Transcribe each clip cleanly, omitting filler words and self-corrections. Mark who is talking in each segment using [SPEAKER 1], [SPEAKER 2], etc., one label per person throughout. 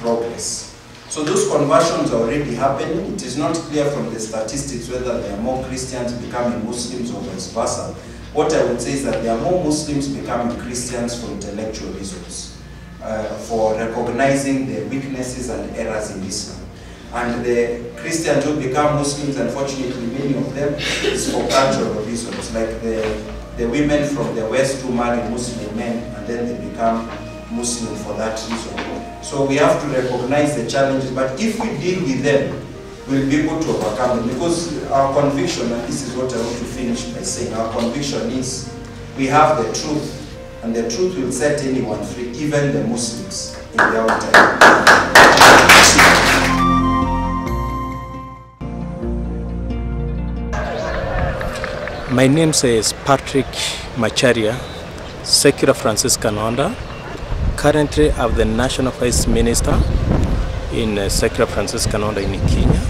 [SPEAKER 1] progress. So those conversions are already happening. It is not clear from the statistics whether there are more Christians becoming Muslims or vice versa. What I would say is that there are more Muslims becoming Christians for intellectual reasons, for recognizing the weaknesses and errors in Islam. And the Christians who become Muslims, unfortunately many of them, is for cultural reasons, like the women from the West who marry Muslim men and then they become Muslim for that reason. So we have to recognize the challenges, but if we deal with them, we'll be able to overcome them. Because our conviction, and this is what I want to finish by saying, our conviction is we have the truth, and the truth will set anyone free, even the Muslims in their own time.
[SPEAKER 2] My name is Patrick Macharia, secular Franciscan order. Currently, I'm the National Vice Minister in secular Franciscan order in Kenya.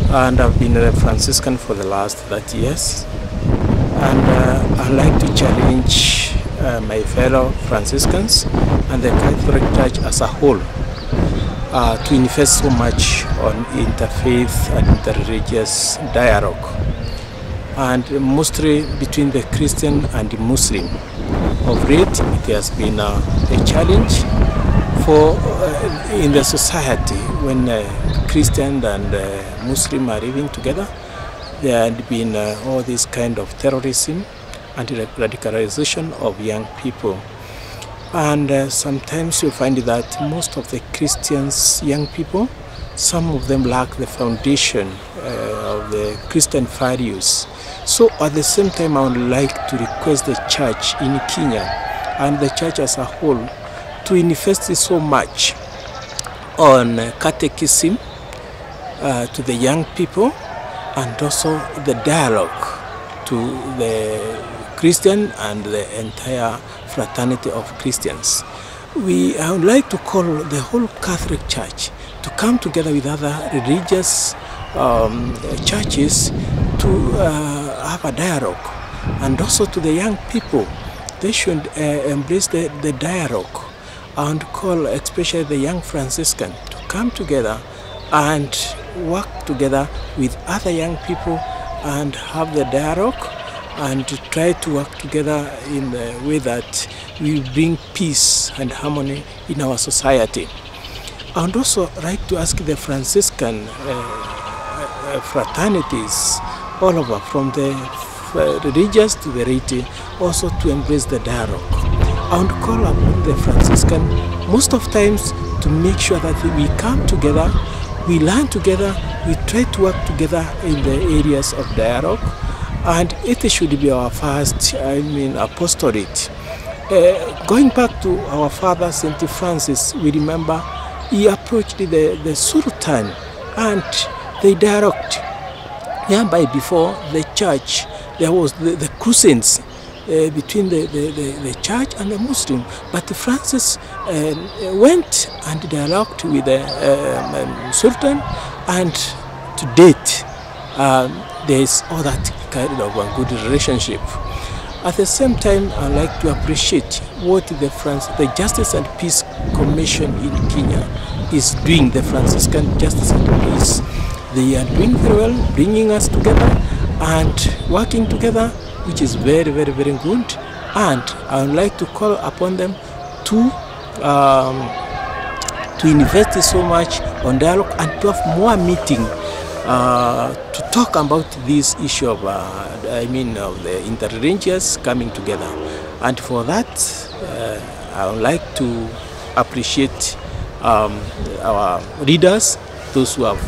[SPEAKER 2] And I've been a Franciscan for the last 30 years. And I'd like to challenge my fellow Franciscans and the Catholic Church as a whole to invest so much on interfaith and interreligious dialogue, and mostly between the Christian and the Muslim. Of late, it has been a challenge for in the society when Christian and Muslim are living together. There had been all this kind of terrorism and radicalization of young people. And sometimes you find that most of the Christians, young people, some of them lack the foundation of the Christian values. So at the same time, I would like to request the church in Kenya and the church as a whole to invest so much on catechism to the young people, and also the dialogue to the Christian and the entire fraternity of Christians. I would like to call the whole Catholic Church to come together with other religious churches to have a dialogue, and also to the young people. They should embrace the dialogue and call especially the young Franciscan to come together and work together with other young people and have the dialogue and to try to work together in the way that we bring peace and harmony in our society. I would also like to ask the Franciscan fraternities all over, from the religious to the laity, also to embrace the dialogue. I would call upon the Franciscan most of times to make sure that we come together, we learn together, we try to work together in the areas of dialogue, and it should be our first, apostolate. Going back to our father, St. Francis, we remember he approached the Sultan and they dialogued. Thereby before the church, there was the crusades between the church and the Muslim. But Francis went and dialogued with the Sultan, and to date there is all that kind of a good relationship. At the same time, I'd like to appreciate what the Justice and Peace Commission in Kenya is doing, the Franciscan Justice and Peace. They are doing very well, bringing us together and working together, which is very, very, very good. And I would like to call upon them to invest so much on dialogue and to have more meeting to talk about this issue of, of the interreligious coming together. And for that, I would like to appreciate our leaders, those who have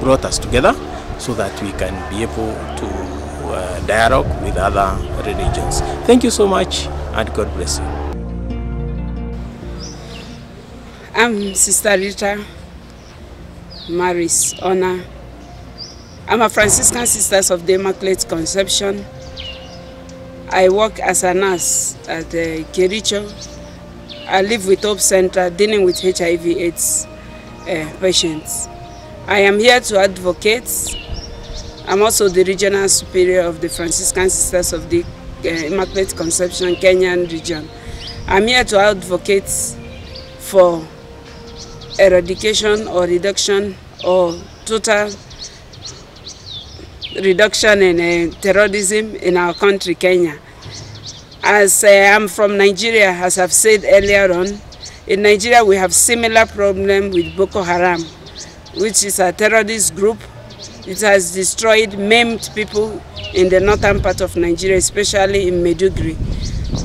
[SPEAKER 2] brought us together, so that we can be able to dialogue with other religions. Thank you so much, and God bless you.
[SPEAKER 3] I'm Sister Rita Maris Honor. I'm a Franciscan Sisters of the Immaculate Conception. I work as a nurse at the Kericho. I live with Hope Center dealing with HIV/AIDS patients. I am here to advocate. I'm also the regional superior of the Franciscan Sisters of the Immaculate Conception Kenyan region. I'm here to advocate for eradication or reduction or total reduction in terrorism in our country, Kenya. As I'm from Nigeria, as I've said earlier on, in Nigeria we have similar problem with Boko Haram, which is a terrorist group. It has destroyed, maimed people in the northern part of Nigeria, especially in Maiduguri.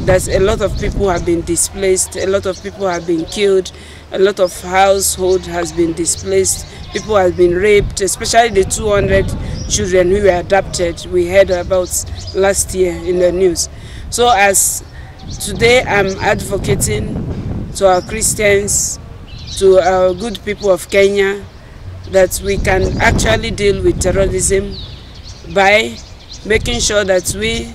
[SPEAKER 3] That a lot of people have been displaced, a lot of people have been killed, a lot of household has been displaced, people have been raped, especially the 200 children who were adopted, we heard about last year in the news. So as today I'm advocating to our Christians, to our good people of Kenya, that we can actually deal with terrorism by making sure that we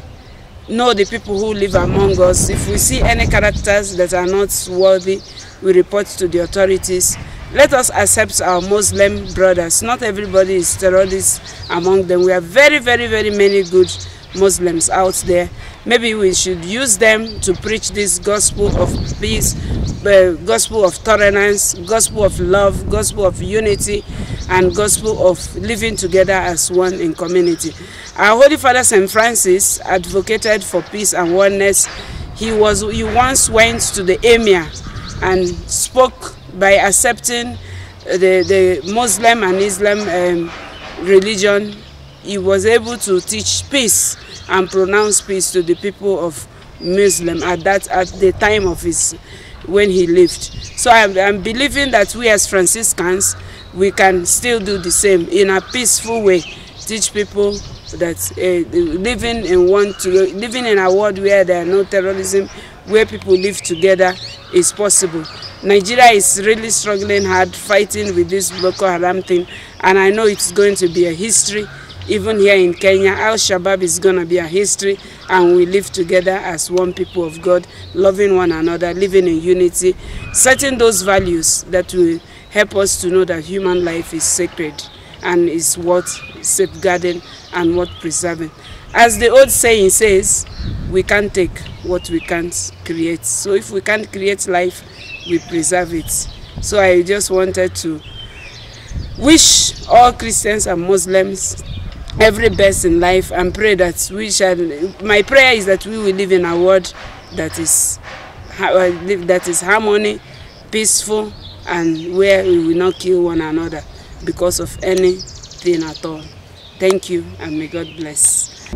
[SPEAKER 3] know the people who live among us. If we see any characters that are not worthy, we report to the authorities. Let us accept our Muslim brothers. Not everybody is terrorist among them. We have very, very, very many good Muslims out there. Maybe we should use them to preach this gospel of peace, gospel of tolerance, gospel of love, gospel of unity, and gospel of living together as one in community. Our Holy Father St. Francis advocated for peace and oneness. He once went to the Emir and spoke by accepting the Muslim and Islam religion. He was able to teach peace and pronounce peace to the people of Muslim at the time of when he lived. So I'm believing that we as Franciscans, we can still do the same in a peaceful way. Teach people that living in a world where there are no terrorism, where people live together, is possible. Nigeria is really struggling hard, fighting with this Boko Haram thing, and I know it's going to be a history. Even here in Kenya, Al-Shabaab is going to be a history, and we live together as one people of God, loving one another, living in unity, setting those values that will help us to know that human life is sacred and is worth safeguarding and worth preserving. As the old saying says, we can't take what we can't create. So if we can't create life, we preserve it. So I just wanted to wish all Christians and Muslims every best in life, and pray that my prayer is that we will live in a world that is harmony, peaceful, and where we will not kill one another because of anything at all. Thank you, and may God bless.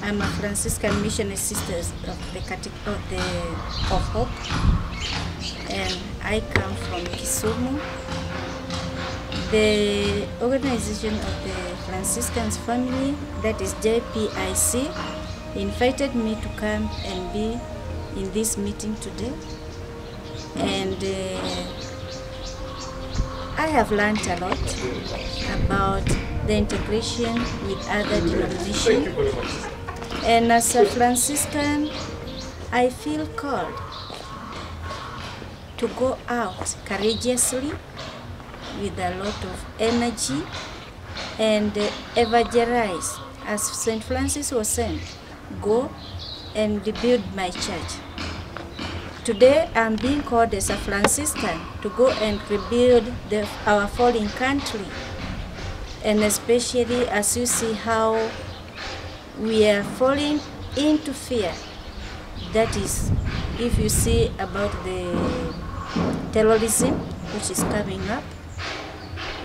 [SPEAKER 4] I'm a Franciscan Missionary Sisters of Hope, and I come from Kisumu. The organization of the Franciscans family, that is JPIC, invited me to come and be in this meeting today. And I have learned a lot about the integration with other denominations. And as a Franciscan, I feel called to go out courageously with a lot of energy and evangelize. As St. Francis was saying, go and rebuild my church. Today I'm being called as a Franciscan to go and rebuild our fallen country. And especially as you see how we are falling into fear. That is, if you see about the terrorism which is coming up,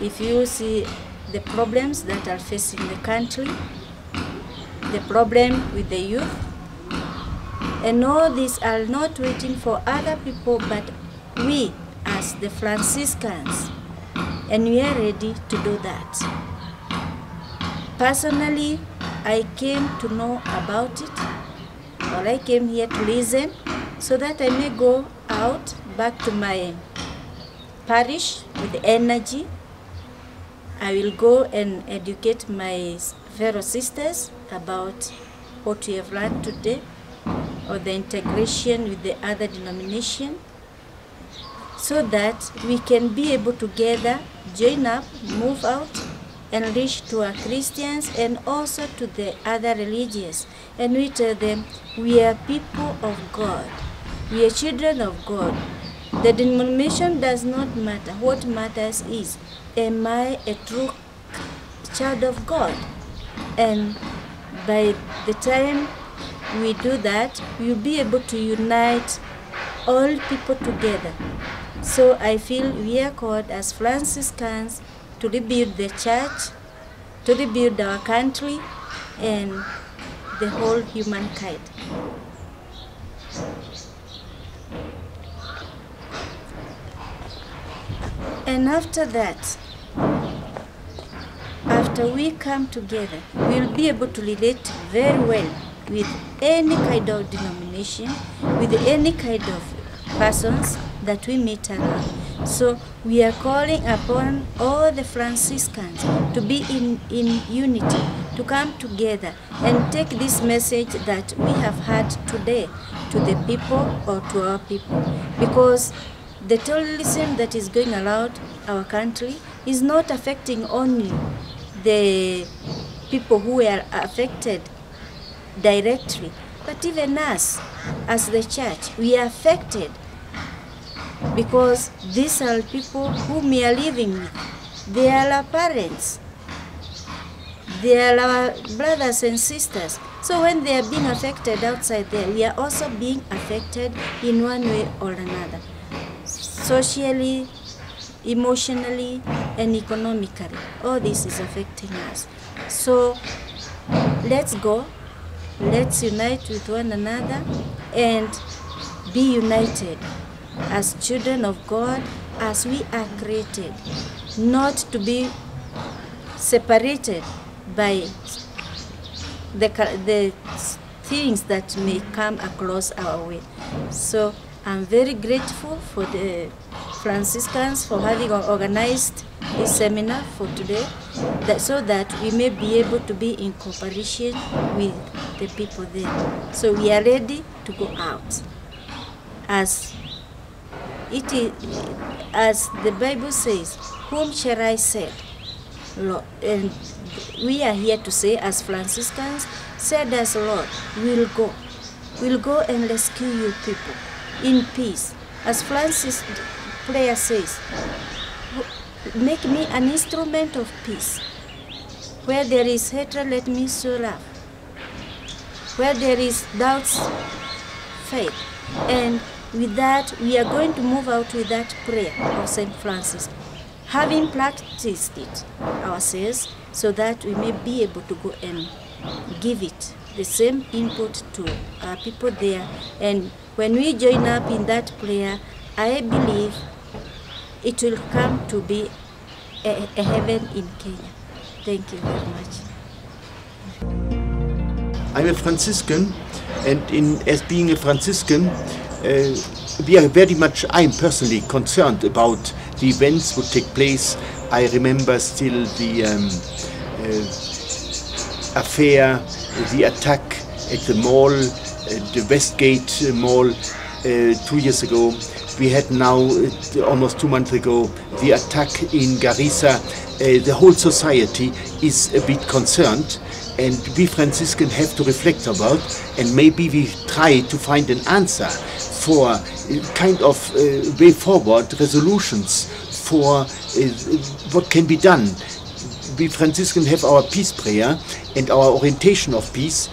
[SPEAKER 4] if you see the problems that are facing the country, the problem with the youth, and all these are not waiting for other people, but we as the Franciscans, and we are ready to do that. Personally, I came to know about it, or I came here to listen, so that I may go out back to my parish with energy. I will go and educate my fellow sisters about what we have learned today, or the integration with the other denomination, so that we can be able together join up, move out, and reach to our Christians and also to the other religions. And we tell them we are people of God. We are children of God. The denomination does not matter. What matters is, am I a true child of God? And by the time we do that, we'll be able to unite all people together. So I feel we are called as Franciscans to rebuild the church, to rebuild our country, and the whole humankind. And after that, after we come together, we'll be able to relate very well with any kind of denomination, with any kind of persons that we meet around. So we are calling upon all the Franciscans to be in unity, to come together and take this message that we have had today to the people or to our people. Because the terrorism that is going around our country is not affecting only the people who are affected directly, but even us as the church, we are affected, because these are people whom we are living with. They are our parents, they are our brothers and sisters. So when they are being affected outside there, we are also being affected in one way or another, socially, emotionally, and economically. All this is affecting us. So let's go, let's unite with one another and be united as children of God, as we are created, not to be separated by the things that may come across our way. So I'm very grateful for the Franciscans for having organized this seminar for today, so that we may be able to be in cooperation with the people there. So we are ready to go out. As it is, as the Bible says, whom shall I send? Lord. And we are here to say, as Franciscans, said as Lord, we'll go. We'll go and rescue you people in peace. As Francis' prayer says, make me an instrument of peace. Where there is hatred, let me sow love. Where there is doubts, faith. And with that, we are going to move out with that prayer of St. Francis, having practiced it ourselves, so that we may be able to go and give it the same input to our people there. And when we join up in that prayer, I believe it will come to be a heaven in Kenya. Thank you very much.
[SPEAKER 5] I'm a Franciscan, and as being a Franciscan, we are very much, I'm personally concerned about the events that take place. I remember still the affair, the attack at the mall, the Westgate Mall 2 years ago. We had now, almost 2 months ago, the attack in Garissa. The whole society is a bit concerned, and we Franciscans have to reflect about, and maybe we try to find an answer for kind of way forward, resolutions for what can be done. We Franciscans have our peace prayer and our orientation of peace.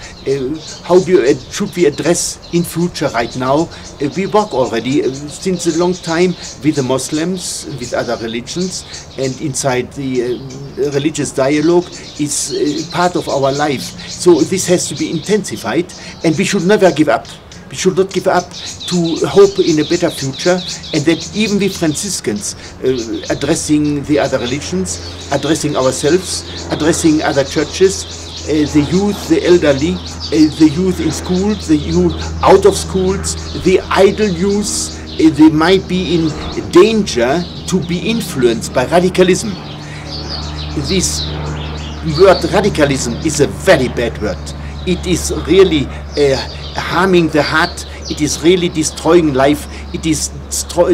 [SPEAKER 5] How should we address in future right now? We work already since a long time with the Muslims, with other religions, and inside the religious dialogue is part of our life. So this has to be intensified, and we should never give up. We should not give up to hope in a better future, and that even we Franciscans, addressing the other religions, addressing ourselves, addressing other churches, the youth, the elderly, the youth in schools, the youth out of schools, the idle youth, they might be in danger to be influenced by radicalism. This word radicalism is a very bad word. It is really harming the heart. It is really destroying life. It is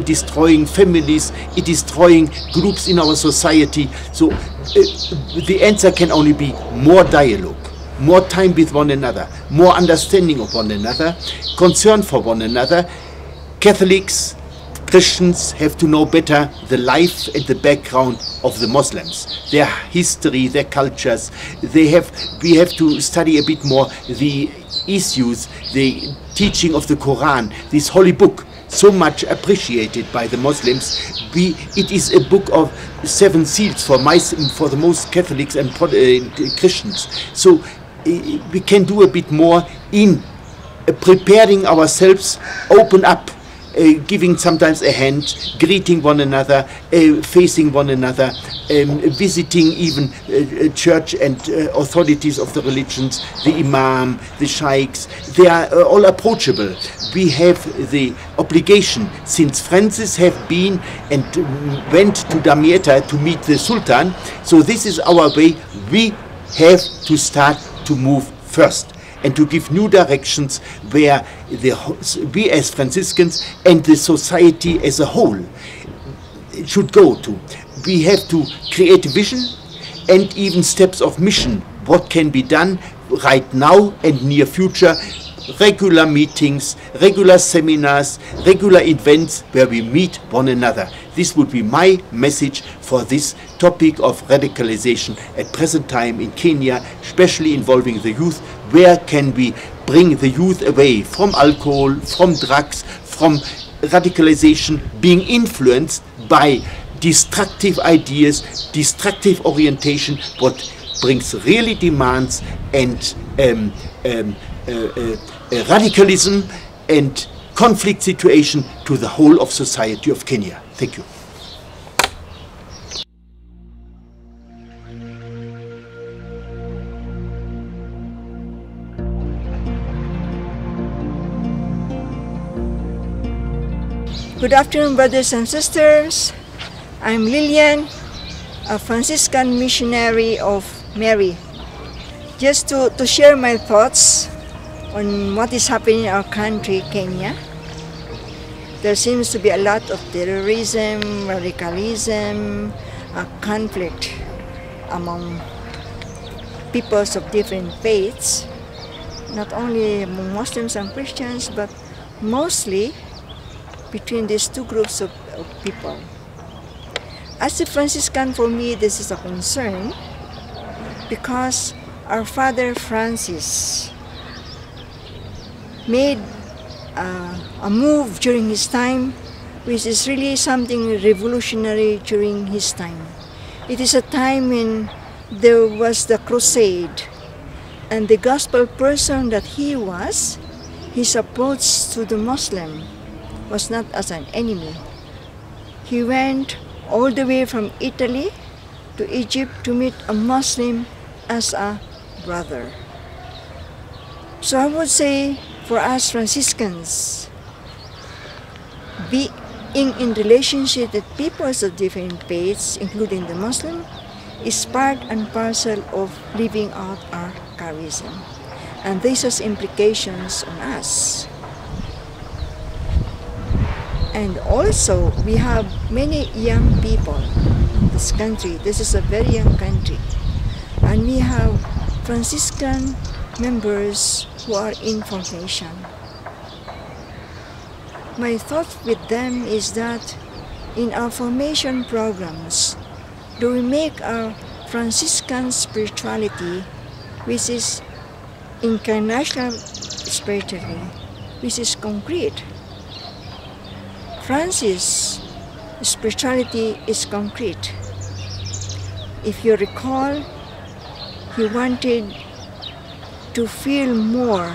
[SPEAKER 5] destroying families. It is destroying groups in our society. So the answer can only be more dialogue, more time with one another, more understanding of one another, concern for one another, Catholics, Christians have to know better the life and the background of the Muslims, their history, their cultures. We have to study a bit more the issues, the teaching of the Quran, this holy book, so much appreciated by the Muslims. It is a book of 7 seals for the most Catholics and Christians. So we can do a bit more in preparing ourselves, open up, giving sometimes a hand, greeting one another, facing one another, visiting even church and authorities of the religions, the imam, the sheikhs. They are all approachable. We have the obligation, since Francis have been and went to Damietta to meet the Sultan, so this is our way. We have to start to move first and to give new directions where we as Franciscans and the society as a whole should go to. We have to create vision and even steps of mission. What can be done right now and near future? Regular meetings, regular seminars, regular events where we meet one another. This would be my message for this topic of radicalization at present time in Kenya, especially involving the youth. Where can we bring the youth away from alcohol, from drugs, from radicalization, being influenced by destructive ideas, destructive orientation, what brings really demands and radicalism and conflict situation to the whole of society of Kenya. Thank you.
[SPEAKER 6] Good afternoon, brothers and sisters. I'm Lillian, a Franciscan missionary of Mary. Just to share my thoughts on what is happening in our country, Kenya. There seems to be a lot of terrorism, radicalism, conflict among peoples of different faiths, not only among Muslims and Christians, but mostly between these two groups of people. As a Franciscan, for me, this is a concern because our Father Francis made a move during his time, which is really something revolutionary during his time. It is a time when there was the crusade, and the gospel person that he was, his approach to the Muslim was not as an enemy. He went all the way from Italy to Egypt to meet a Muslim as a brother. So I would say for us Franciscans, being in relationship with peoples of different faiths, including the Muslim, is part and parcel of living out our charism. And this has implications on us. And also, we have many young people in this country. This is a very young country. And we have Franciscan members who are in formation. My thought with them is that in our formation programs, do we make our Franciscan spirituality, which is incarnational spirituality, which is concrete. Francis' spirituality is concrete. If you recall, he wanted to feel more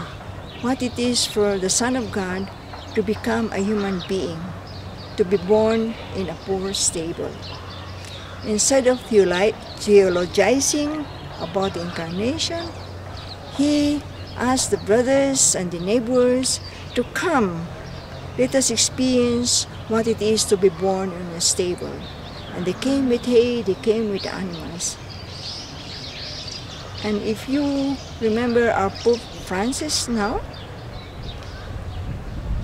[SPEAKER 6] what it is for the Son of God to become a human being, to be born in a poor stable. Instead of theologizing about the incarnation, he asked the brothers and the neighbors to come. Let us experience what it is to be born in a stable. And they came with hay, they came with animals. And if you remember our Pope Francis now,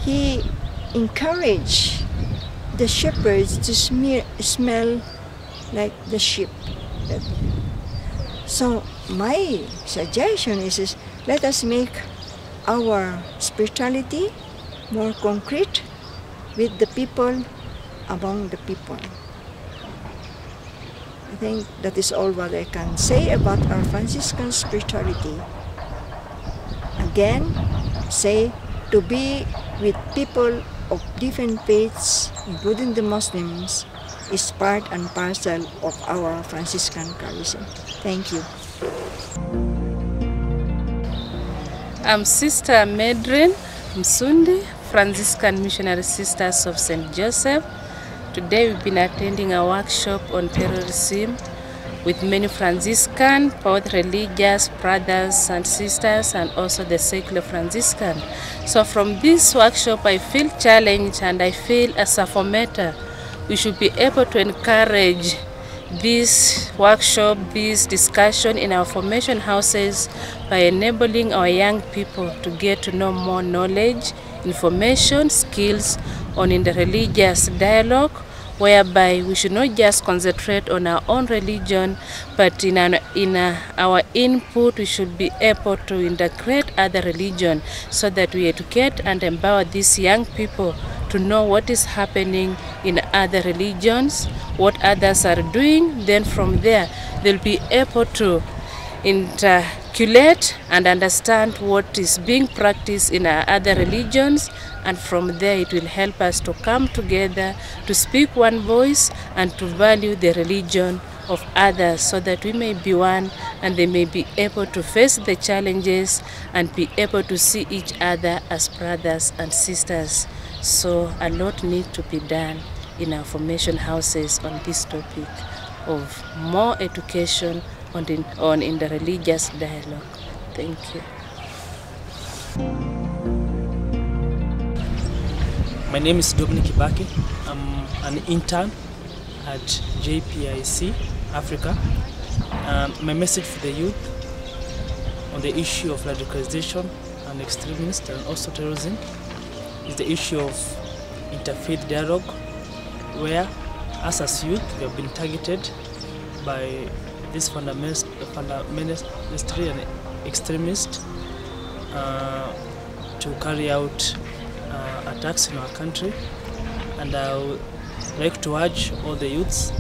[SPEAKER 6] he encouraged the shepherds to smell like the sheep. So my suggestion is let us make our spirituality more concrete, with the people, among the people. I think that is all what I can say about our Franciscan spirituality. Again, say to be with people of different faiths, including the Muslims, is part and parcel of our Franciscan charism. Thank you.
[SPEAKER 7] I'm Sister Medrin Msundi, Franciscan Missionary Sisters of St. Joseph. Today we've been attending a workshop on terrorism with many Franciscan, both religious brothers and sisters, and also the secular Franciscan. So from this workshop I feel challenged, and I feel as a formator we should be able to encourage this workshop, this discussion in our formation houses by enabling our young people to get to know more knowledge, information, skills on interreligious dialogue, whereby we should not just concentrate on our own religion, but in our input we should be able to integrate other religion so that we educate and empower these young people to know what is happening in other religions, what others are doing. Then from there they'll be able to interculate and understand what is being practiced in other religions, and from there it will help us to come together, to speak one voice, and to value the religion of others, so that we may be one and they may be able to face the challenges and be able to see each other as brothers and sisters. So a lot needs to be done in our formation houses on this topic of more education on interreligious dialogue. Thank you.
[SPEAKER 8] My name is Dominic Ibaki. I'm an intern at JPIC Africa. My message for the youth on the issue of radicalization and extremist and also terrorism is the issue of interfaith dialogue, where as youth we have been targeted by this fundamentalist and extremist to carry out attacks in our country. And I would like to urge all the youths